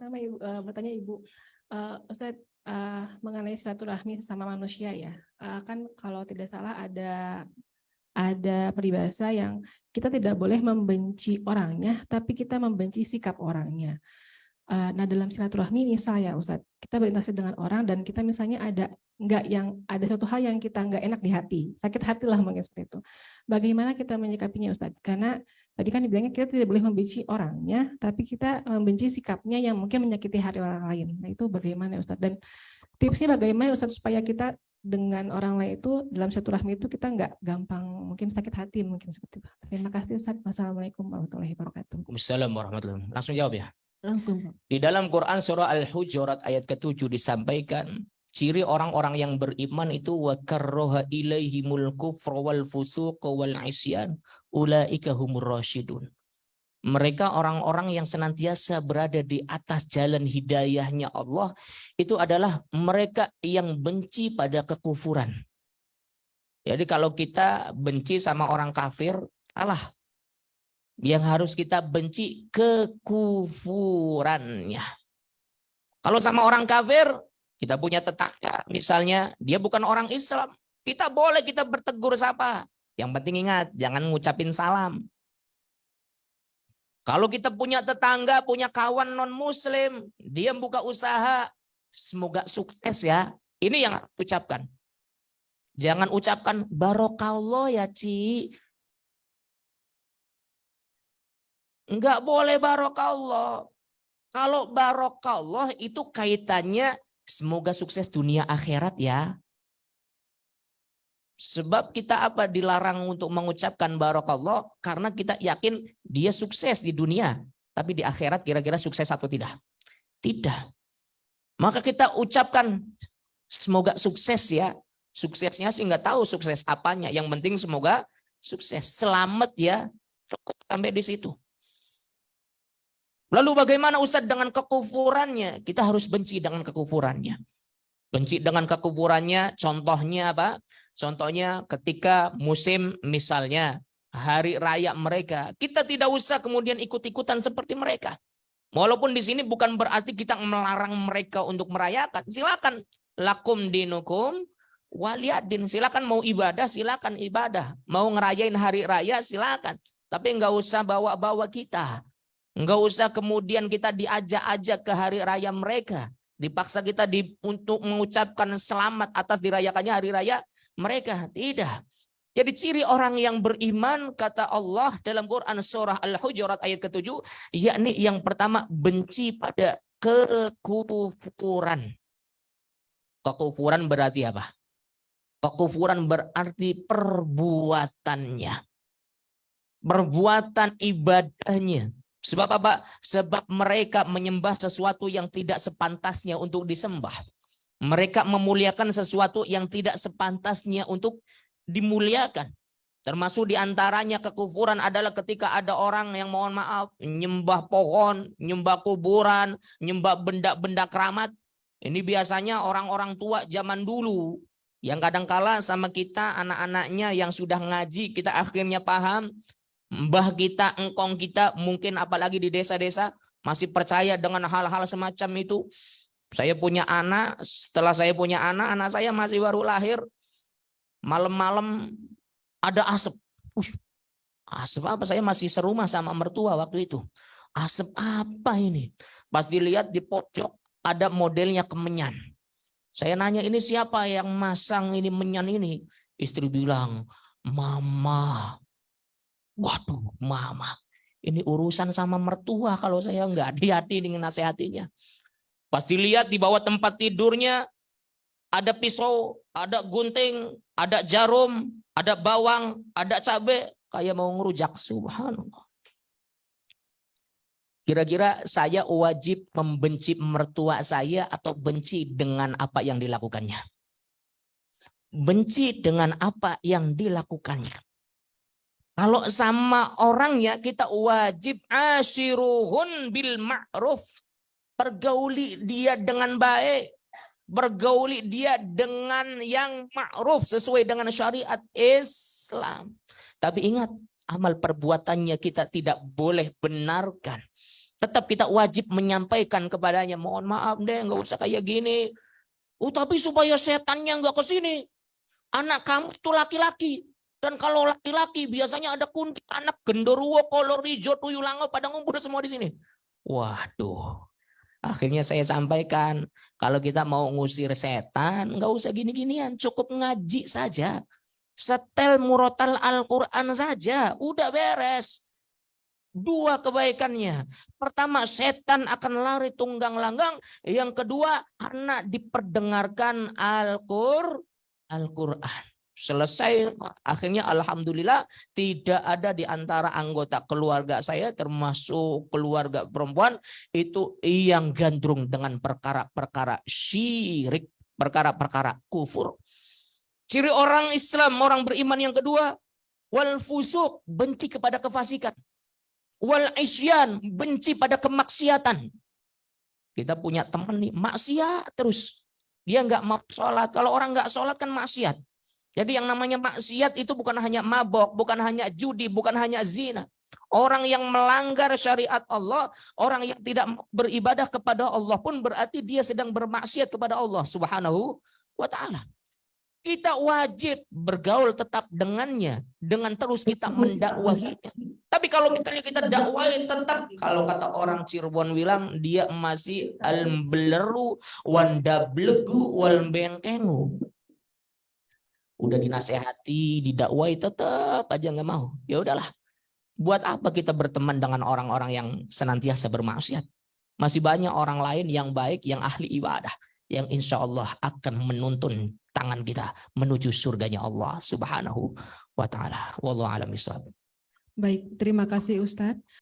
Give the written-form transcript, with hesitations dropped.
pertama Ibu, bertanya Ibu, Ustadz, mengenai silaturahmi sama manusia ya. Kan kalau tidak salah ada peribahasa yang kita tidak boleh membenci orangnya, tapi kita membenci sikap orangnya. Nah, dalam silaturahmi misal ya Ustadz, kita berinteraksi dengan orang dan kita misalnya ada suatu hal yang kita nggak enak di hati, sakit hati lah mungkin seperti itu. Bagaimana kita menyikapinya Ustadz? Karena tadi kan dibilangnya kita tidak boleh membenci orangnya, tapi kita membenci sikapnya yang mungkin menyakiti hati orang lain. Nah itu bagaimana Ustadz? Dan tipsnya bagaimana Ustadz supaya kita dengan orang lain itu dalam silaturahmi itu kita nggak gampang mungkin sakit hati mungkin seperti itu. Terima kasih Ustadz. Wassalamualaikum warahmatullahi wabarakatuh. Waalaikumsalam warahmatullahi wabarakatuh. Langsung jawab ya. Langsung. Di dalam Quran surah Al-Hujurat ayat ke-7 disampaikan ciri orang-orang yang beriman itu wa karraha ilaihimul kufra wal fusuq wal isyan ulaika humur rasyidun. Mereka orang-orang yang senantiasa berada di atas jalan hidayahnya Allah, itu adalah mereka yang benci pada kekufuran. Jadi kalau kita benci sama orang kafir, salah. Yang harus kita benci kekufurannya. Kalau sama orang kafir, kita punya tetangga, misalnya dia bukan orang Islam, kita bertegur sapa. Yang penting ingat, jangan ngucapin salam. Kalau kita punya tetangga, punya kawan non-muslim, dia buka usaha, semoga sukses ya. Ini yang ucapkan. Jangan ucapkan barokallah ya Ci. Enggak boleh barokallah. Kalau barokallah itu kaitannya semoga sukses dunia akhirat ya. Sebab kita dilarang untuk mengucapkan barokallah karena kita yakin dia sukses di dunia. Tapi di akhirat kira-kira sukses atau tidak? Tidak. Maka kita ucapkan semoga sukses ya. Suksesnya sih nggak tahu sukses apanya. Yang penting semoga sukses. Selamat ya. Cukup sampai di situ. Lalu bagaimana Ustadz dengan kekufurannya? Kita harus benci dengan kekufurannya. Benci dengan kekufurannya, contohnya apa? Contohnya ketika musim misalnya hari raya mereka, kita tidak usah kemudian ikut-ikutan seperti mereka. Walaupun di sini bukan berarti kita melarang mereka untuk merayakan. Silakan lakum dinukum waliyadin. Silakan mau ibadah, silakan ibadah. Mau ngerayain hari raya, silakan. Tapi nggak usah bawa-bawa kita. Nggak usah kemudian kita diajak-ajak ke hari raya mereka. Dipaksa kita untuk mengucapkan selamat atas dirayakannya hari raya mereka. Tidak. Jadi ciri orang yang beriman, kata Allah dalam Quran surah Al-Hujurat ayat ke-7, yakni yang pertama benci pada kekufuran. Kekufuran berarti apa? Kekufuran berarti perbuatannya. Perbuatan ibadahnya. Sebab apa? Sebab mereka menyembah sesuatu yang tidak sepantasnya untuk disembah. Mereka memuliakan sesuatu yang tidak sepantasnya untuk dimuliakan. Termasuk diantaranya kekufuran adalah ketika ada orang yang mohon maaf nyembah pohon, nyembah kuburan, nyembah benda-benda keramat. Ini biasanya orang-orang tua zaman dulu yang kadang-kala sama kita anak-anaknya yang sudah ngaji kita akhirnya paham. Mbah kita, engkong kita, mungkin apalagi di desa-desa masih percaya dengan hal-hal semacam itu. Saya punya anak, setelah saya punya anak saya masih baru lahir. Malam-malam ada asap. Asap apa? Saya masih serumah sama mertua waktu itu. Asap apa ini? Pas dilihat di pojok ada modelnya kemenyan. Saya nanya ini siapa yang masang ini menyan ini? Istri bilang, Mama. Waduh, Mama, ini urusan sama mertua kalau saya nggak hati-hati dengan nasihatinya. Pas dilihat di bawah tempat tidurnya, ada pisau, ada gunting, ada jarum, ada bawang, ada cabai, kayak mau ngerujak. Subhanallah. Kira-kira saya wajib membenci mertua saya atau benci dengan apa yang dilakukannya? Benci dengan apa yang dilakukannya. Kalau sama orangnya kita wajib asyiruhun bil ma'ruf. Pergauli dia dengan baik. Bergauli dia dengan yang ma'ruf sesuai dengan syariat Islam. Tapi ingat, amal perbuatannya kita tidak boleh benarkan. Tetap kita wajib menyampaikan kepadanya, mohon maaf deh, nggak usah kayak gini. Oh, tapi supaya setannya nggak ke sini. Anak kamu itu laki-laki. Dan kalau laki-laki biasanya ada kunti anak genderuwo, kolor hijau, tuyulango pada ngumpul semua di sini. Waduh. Akhirnya saya sampaikan, kalau kita mau ngusir setan, nggak usah gini-ginian, cukup ngaji saja. Setel murotal Al-Quran saja, udah beres. 2 kebaikannya. Pertama, setan akan lari tunggang langgang. Yang kedua, anak diperdengarkan Al-Quran. Selesai, akhirnya alhamdulillah tidak ada di antara anggota keluarga saya, termasuk keluarga perempuan, itu yang gandrung dengan perkara-perkara syirik, perkara-perkara kufur. Ciri orang Islam, orang beriman yang kedua, wal fusuk, benci kepada kefasikan. Wal isyan, benci pada kemaksiatan. Kita punya teman nih, maksiat terus. Dia nggak mau sholat. Kalau orang nggak sholat kan maksiat. Jadi yang namanya maksiat itu bukan hanya mabok, bukan hanya judi, bukan hanya zina. Orang yang melanggar syariat Allah, orang yang tidak beribadah kepada Allah pun berarti dia sedang bermaksiat kepada Allah Subhanahu wa ta'ala. Kita wajib bergaul tetap dengannya, dengan terus kita mendakwahinya. Tapi kalau misalnya kita dakwahi tetap, kalau kata orang Cirebon bilang, dia masih al-beleru, wandablegu, wal bengkengu. Udah dinasehati, didakwahi, tetap aja nggak mau. Ya udahlah. Buat apa kita berteman dengan orang-orang yang senantiasa bermaksiat? Masih banyak orang lain yang baik, yang ahli ibadah, yang insya Allah akan menuntun tangan kita menuju surganya Allah Subhanahu wa ta'ala. Wallahu a'lam bishawab. Baik, terima kasih Ustadz.